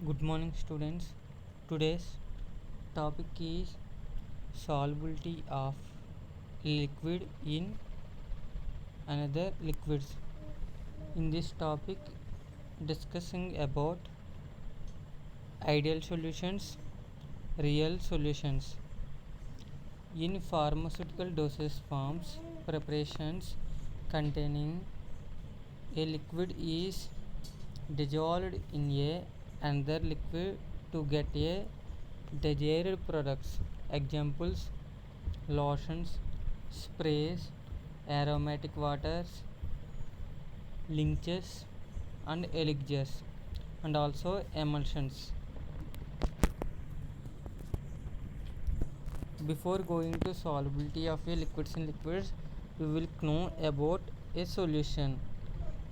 Good morning, students. Today's topic is solubility of liquid in another liquids. In this topic, discussing about ideal solutions, real solutions. In pharmaceutical dosage forms, preparations containing a liquid is dissolved in a another liquid to get a desired products. Examples: lotions, sprays, aromatic waters, linctures, and elixirs, and also emulsions. Before going to solubility of a liquids in liquids, we will know about a solution.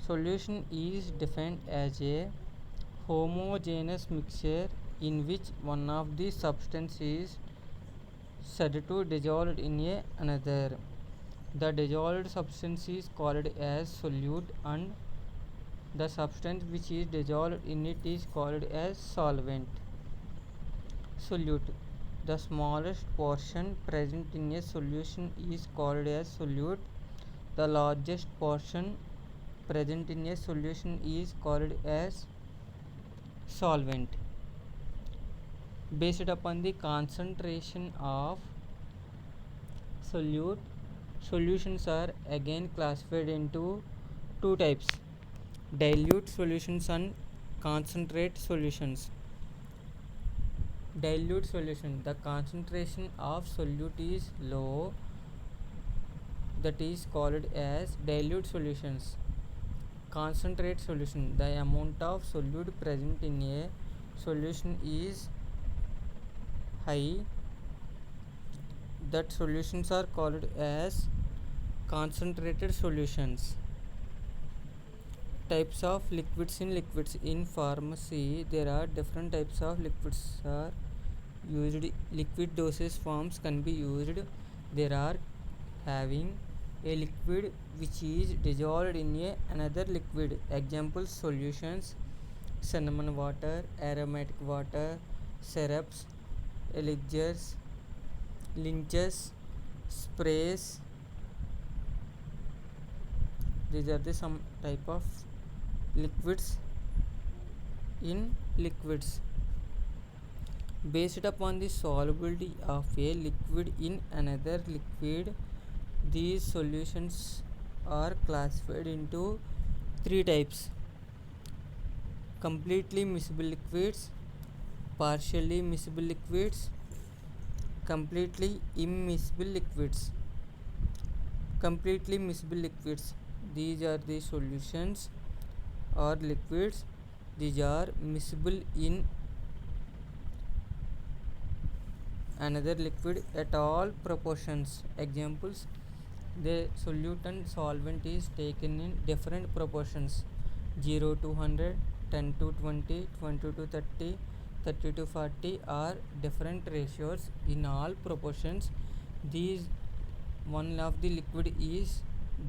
Solution is defined as a homogeneous mixture in which one of the substance is said to dissolve in another. The dissolved substance is called as solute, and the substance which is dissolved in it is called as solvent. Solute: the smallest portion present in a solution is called as solute. The largest portion present in a solution is called as solvent. Based upon the concentration of solute, solutions are again classified into two types: dilute solutions and concentrate solutions. Dilute solution: the concentration of solute is low, that is called as dilute solutions. Concentrate solution: the amount of solute present in a solution is high, that solutions are called as concentrated solutions. Types of liquids in liquids. In pharmacy, there are different types of liquids are used. Liquid dosage forms can be used. There are having a liquid which is dissolved in another liquid. Examples: solutions, cinnamon water, aromatic water, syrups, elixirs, linctures, sprays. These are the some type of liquids in liquids. Based upon the solubility of a liquid in another liquid, these solutions are classified into three types: completely miscible liquids, partially miscible liquids, completely immiscible liquids. Completely miscible liquids: these are the solutions or liquids. These are miscible in another liquid at all proportions. Examples: the solute and solvent is taken in different proportions: 0 to 100, 10 to 20, 20 to 30, 30 to 40 are different ratios in all proportions. These one of the liquid is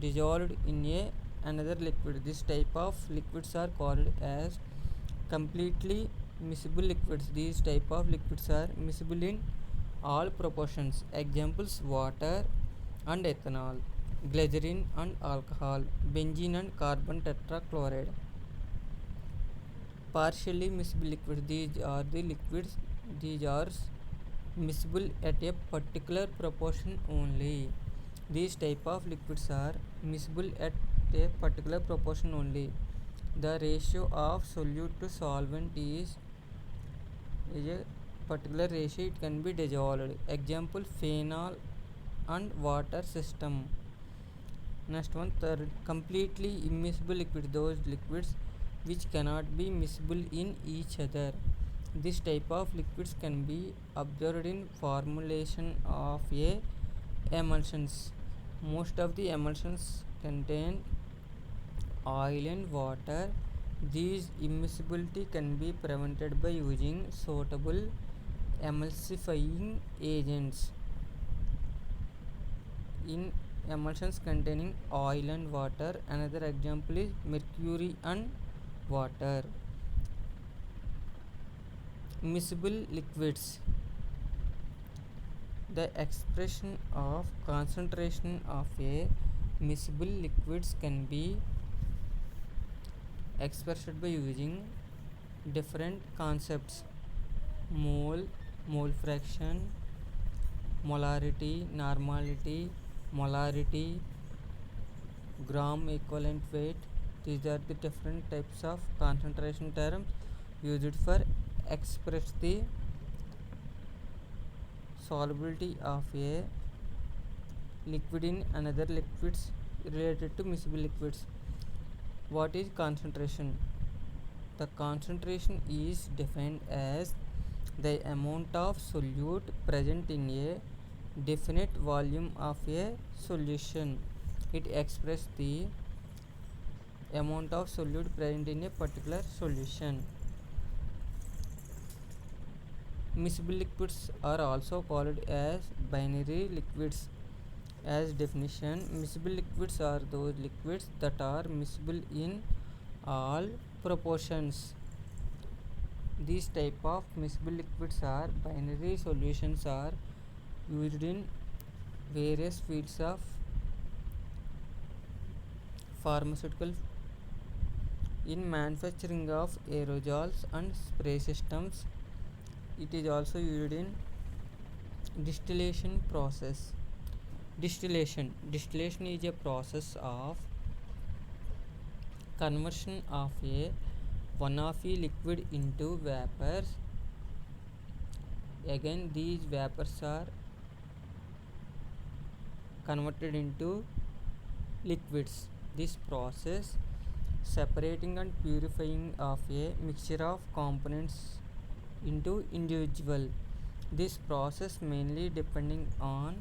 dissolved in another liquid. This type of liquids are called as completely miscible liquids. These type of liquids are miscible in all proportions. Examples: water and ethanol, glycerin and alcohol, benzene and carbon tetrachloride. Partially miscible liquids: these are the liquids, these are miscible at a particular proportion only. These type of liquids are miscible at a particular proportion only. The ratio of solute to solvent is a particular ratio, it can be dissolved. Example: phenol and water system. Next one, third, completely immiscible liquid: those liquids which cannot be miscible in each other. This type of liquids can be observed in formulation of a emulsions. Most of the emulsions contain oil and water. These immiscibility can be prevented by using suitable emulsifying agents. In emulsions containing oil and water, another example is mercury and water. Miscible liquids. The expression of concentration of a miscible liquids can be expressed by using different concepts: mole, mole fraction, molarity, normality, molarity, gram equivalent weight. These are the different types of concentration terms used for express the solubility of a liquid in another liquids related to miscible liquids. What is concentration? The concentration is defined as the amount of solute present in a definite volume of a solution. It expresses the amount of solute present in a particular solution. Miscible liquids are also called as binary liquids. As definition, miscible liquids are those liquids that are miscible in all proportions. These type of miscible liquids are binary solutions are used in various fields of pharmaceutical, in manufacturing of aerosols and spray systems. It is also used in distillation process. Distillation is a process of conversion of one of a liquid into vapors. Again, these vapors are converted into liquids. This process separating and purifying of a mixture of components into individual. This process mainly depending on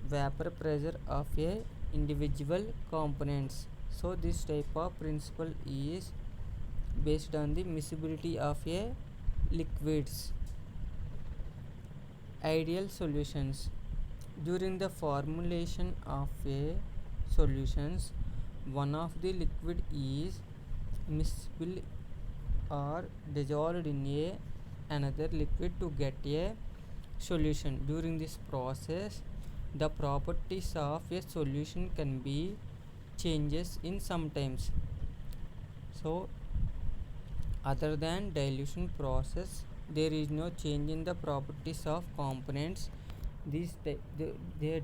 vapor pressure of a individual components. So this type of principle is based on the miscibility of a liquids. Ideal solutions. During the formulation of a solutions, one of the liquid is miscible or dissolved in another liquid to get a solution. During this process, the properties of a solution can be changes in sometimes. So other than dilution process, there is no change in the properties of components. They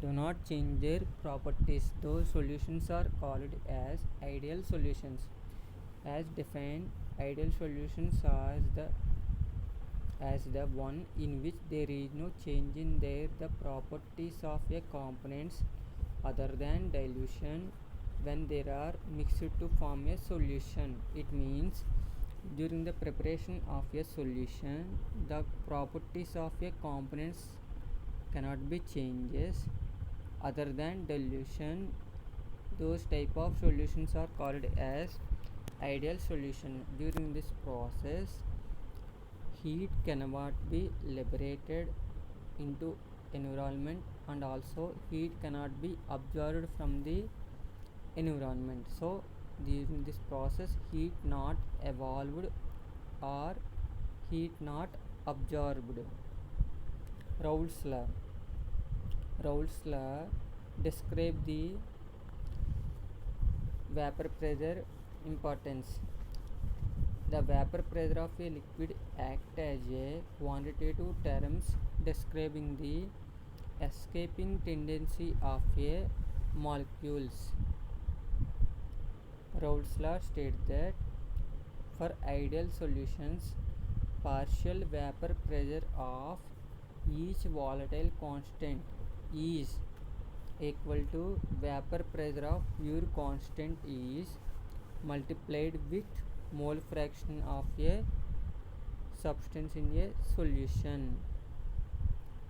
do not change their properties. Those solutions are called as ideal solutions. As defined, ideal solutions are the one in which there is no change in the properties of a components other than dilution when they are mixed to form a solution. It means during the preparation of a solution, the properties of a components cannot be changes other than dilution. Those type of solutions are called as ideal solution. During this process, heat cannot be liberated into environment, and also heat cannot be absorbed from the environment. So during this process, heat not evolved or heat not absorbed. Raoult's law. Raoult's law describe the vapor pressure importance. The vapor pressure of a liquid act as a quantitative terms describing the escaping tendency of a molecules. Raoult's law states that for ideal solutions, partial vapor pressure of each volatile constant is equal to vapor pressure of pure constant is multiplied with mole fraction of a substance in a solution.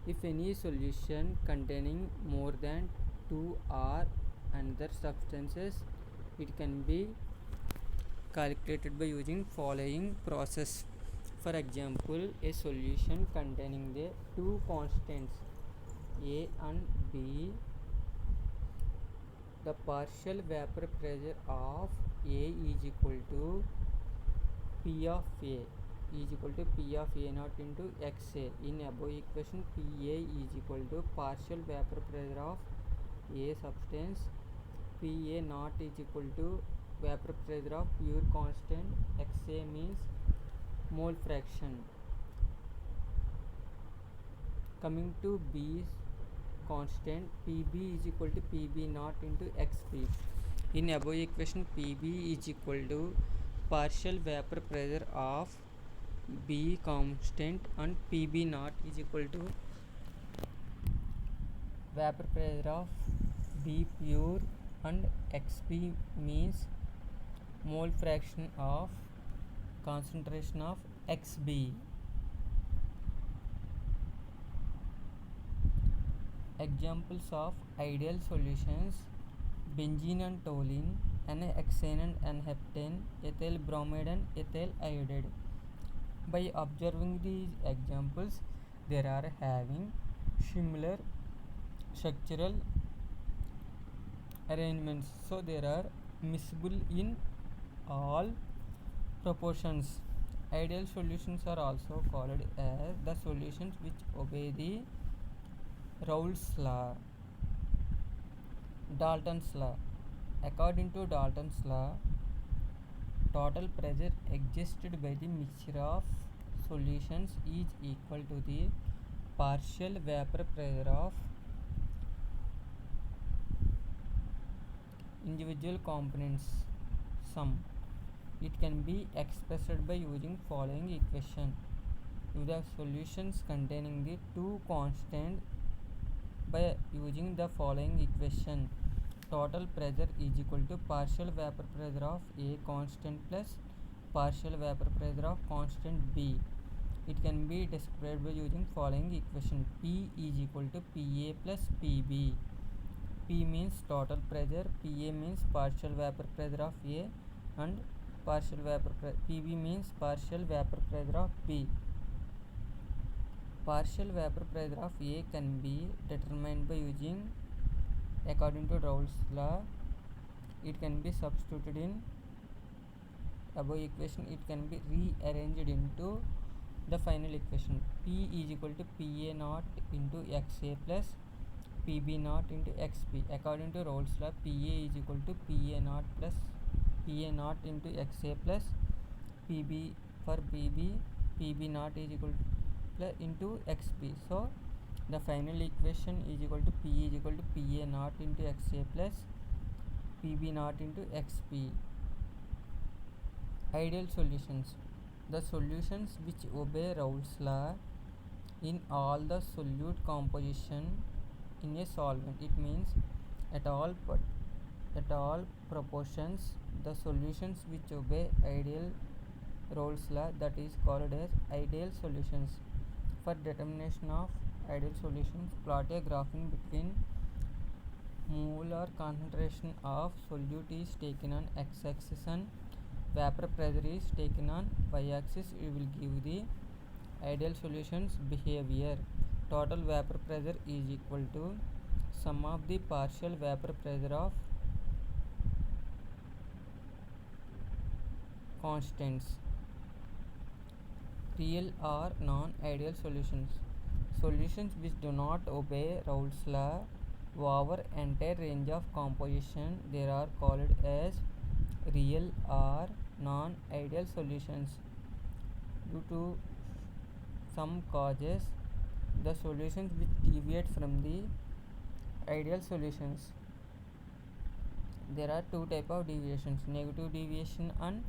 If any solution containing more than 2 or another substances, it can be calculated by using following process. For example, a solution containing the two constants A and B, the partial vapor pressure of A is equal to P of A. is equal to P of A naught into XA. In above equation, PA is equal to partial vapor pressure of A substance. PA naught is equal to vapor pressure of pure constant. XA means mole fraction. Coming to B's constant, PB is equal to PB naught into XB. In above equation, PB is equal to partial vapor pressure of B constant and PB naught is equal to vapor pressure of B pure, and XB means mole fraction of concentration of XB. Examples of ideal solutions: benzene and toluene, N-hexane and N-heptane, ethyl bromide and ethyl iodide. By observing these examples, they are having similar structural arrangements, so they are miscible in all proportions. Ideal solutions are also called as the solutions which obey the Raoult's law. Dalton's law. According to Dalton's law, total pressure exerted by the mixture of solutions is equal to the partial vapor pressure of individual components sum. It can be expressed by using following equation. If the solutions containing the two constants by using the following equation, total pressure is equal to partial vapor pressure of A constant plus partial vapor pressure of constant B. It can be described by using following equation. P is equal to PA plus PB. P means total pressure, PA means partial vapor pressure of A, and PB means partial vapor pressure of B. Partial vapor pressure of A can be determined by using, according to Raoult's law, it can be substituted in above equation. It can be rearranged into the final equation. P is equal to PA naught into XA plus PB naught into XB. According to Raoult's law, PA is equal to PA naught plus PA naught into XA plus PB for PB. PB naught is equal to plus into XB. So the final equation is equal to P is equal to PA naught into XA plus PB naught into XB. Ideal solutions. The solutions which obey Raoult's law in all the solute composition in a solvent. It means at all proportions, the solutions which obey ideal Raoult's law, that is called as ideal solutions. For determination of ideal solutions, plot a graphing between molar concentration of solute is taken on x-axis and vapor pressure is taken on y-axis. You will give the ideal solutions behavior. Total vapor pressure is equal to sum of the partial vapor pressure of constants. Real or non-ideal solutions. Solutions which do not obey Raoult's law over entire range of composition, they are called as real or non-ideal solutions. Due to some causes, the solutions which deviate from the ideal solutions, there are two types of deviations: negative deviation and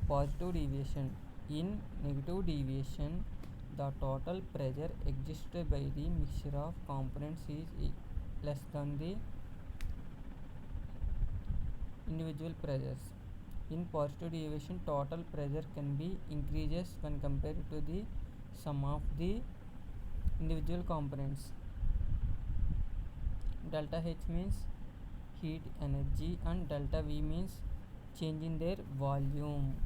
positive deviation. In negative deviation, the total pressure exerted by the mixture of components is less than the individual pressures. In positive deviation, total pressure can be increases when compared to the sum of the individual components. Delta H means heat energy and delta V means change in their volume.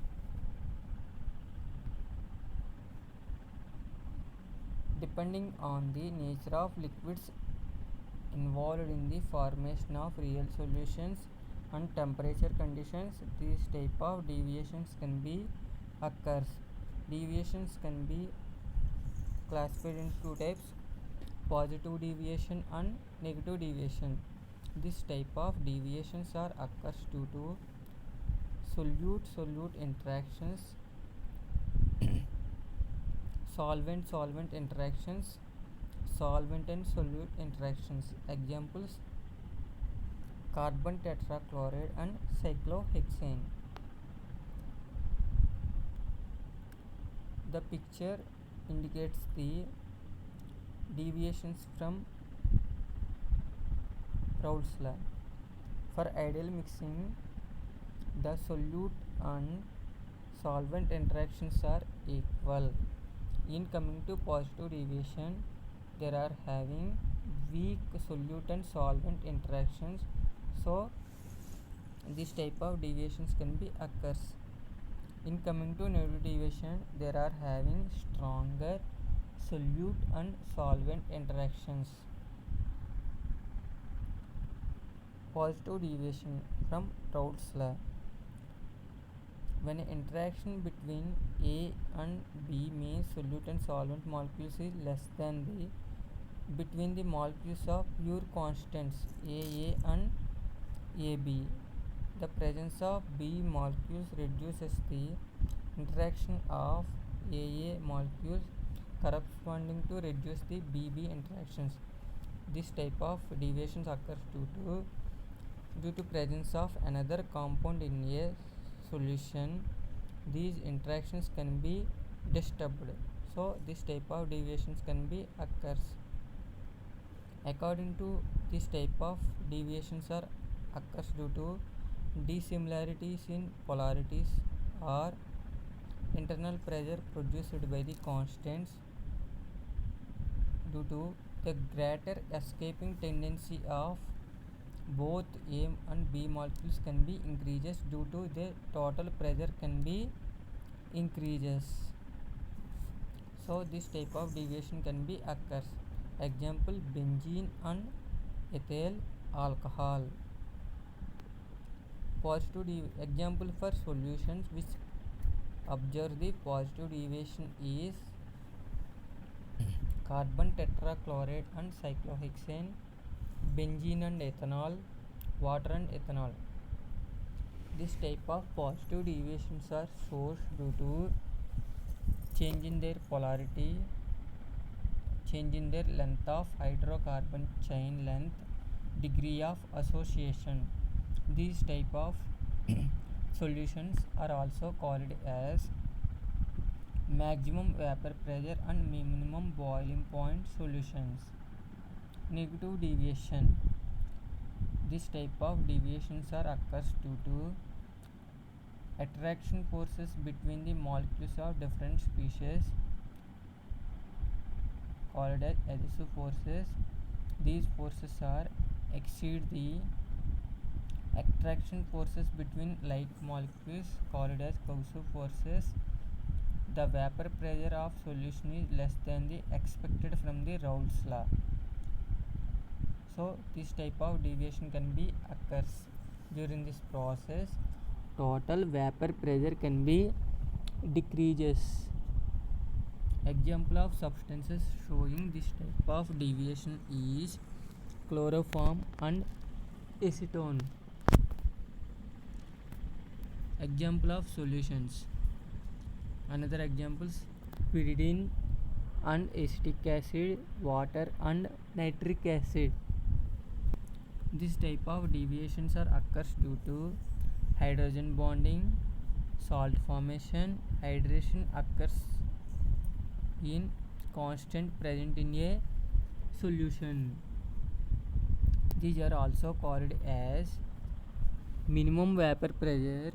Depending on the nature of liquids involved in the formation of real solutions and temperature conditions, these type of deviations can be occurs. Deviations can be classified into two types: positive deviation and negative deviation. This type of deviations are occurs due to solute-solute interactions, solvent-solvent interactions, solvent and solute interactions. Examples: carbon tetrachloride and cyclohexane. The picture indicates the deviations from Raoult's law. For ideal mixing, the solute and solvent interactions are equal. In coming to positive deviation, there are having weak solute and solvent interactions, so this type of deviations can be occurs. In coming to negative deviation, there are having stronger solute and solvent interactions. Positive deviation from Raoult's law. When an interaction between A and B means solute and solvent molecules is less than the between the molecules of pure constants AA and AB, the presence of B molecules reduces the interaction of AA molecules corresponding to reduce the BB interactions. This type of deviations occurs due to presence of another compound in a solution. These interactions can be disturbed, so this type of deviations can be occurs. According to this type of deviations are occurs due to dissimilarities in polarities or internal pressure produced by the constants due to the greater escaping tendency of both A and B molecules can be increases due to the total pressure can be increases. So this type of deviation can be occurs. Example: benzene and ethyl alcohol. Positive example for solutions which observe the positive deviation is carbon tetrachloride and cyclohexane, benzene and ethanol, water and ethanol. This type of positive deviations are sourced due to change in their polarity, change in their length of hydrocarbon chain length, degree of association. These type of solutions are also called as maximum vapor pressure and minimum boiling point solutions. Negative deviation. This type of deviations are occurs due to attraction forces between the molecules of different species called as adhesive forces. These forces are exceed the attraction forces between like molecules called as coercive forces. The vapor pressure of solution is less than the expected from the Raoult's law. So this type of deviation can be occurs. During this process, total vapor pressure can be decreases. Example of substances showing this type of deviation is chloroform and acetone. Example of solutions. Another examples: pyridine and acetic acid, water and nitric acid. This type of deviations are occurs due to hydrogen bonding, salt formation. Hydration occurs in constant present in a solution. These are also called as minimum vapor pressure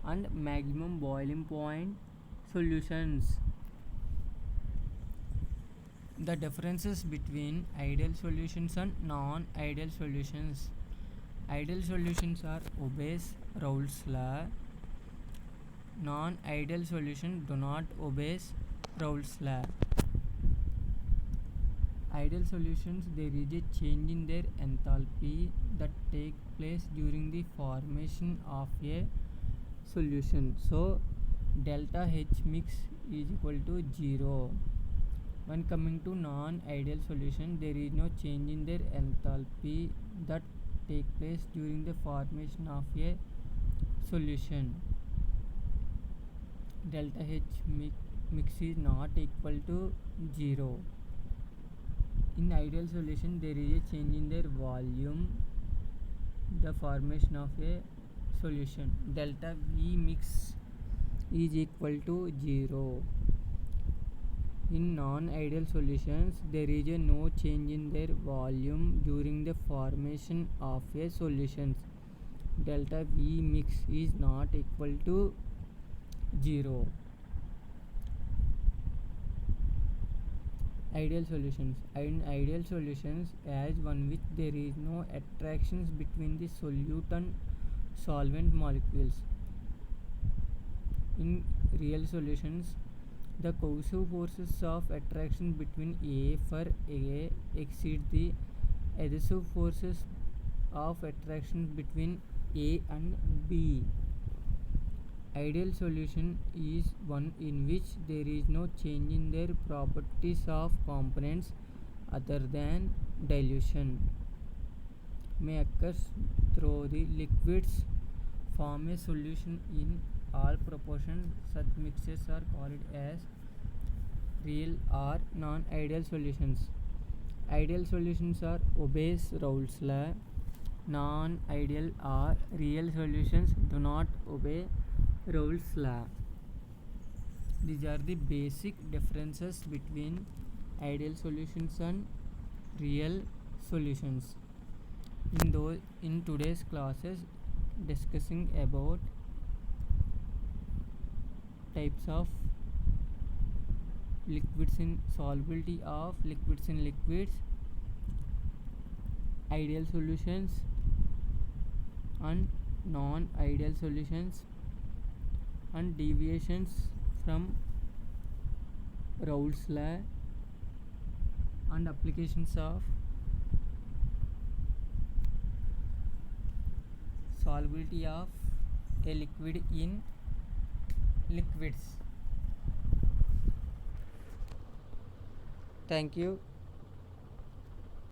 and maximum boiling point solutions. The differences between ideal solutions and non-ideal solutions. Ideal solutions are obeys Raoult's law. Non-ideal solutions do not obey Raoult's law. Ideal solutions, there is a change in their enthalpy that take place during the formation of a solution. So delta H mix is equal to 0. When coming to non-ideal solution, there is no change in their enthalpy that take place during the formation of a solution. Delta H mix is not equal to 0. In ideal solution, there is a change in their volume, the formation of a solution. Delta V mix is equal to 0. In non-ideal solutions, there is a no change in their volume during the formation of a solution. Delta V mix is not equal to 0. Ideal solutions. In ideal solutions, as one which there is no attractions between the solute and solvent molecules. In real solutions, the cohesive forces of attraction between A for A exceed the adhesive forces of attraction between A and B. Ideal solution is one in which there is no change in their properties of components other than dilution. May occurs through the liquids form a solution in all proportions. Such mixes are called as real or non-ideal solutions. Ideal solutions are obeys Raoult's law. Non-ideal or real solutions do not obey Raoult's law. These are the basic differences between ideal solutions and real solutions. In today's classes, discussing about types of liquids in solubility of liquids in liquids, ideal solutions and non-ideal solutions, and deviations from Raoult's law, and applications of solubility of a liquid in liquids. Thank you.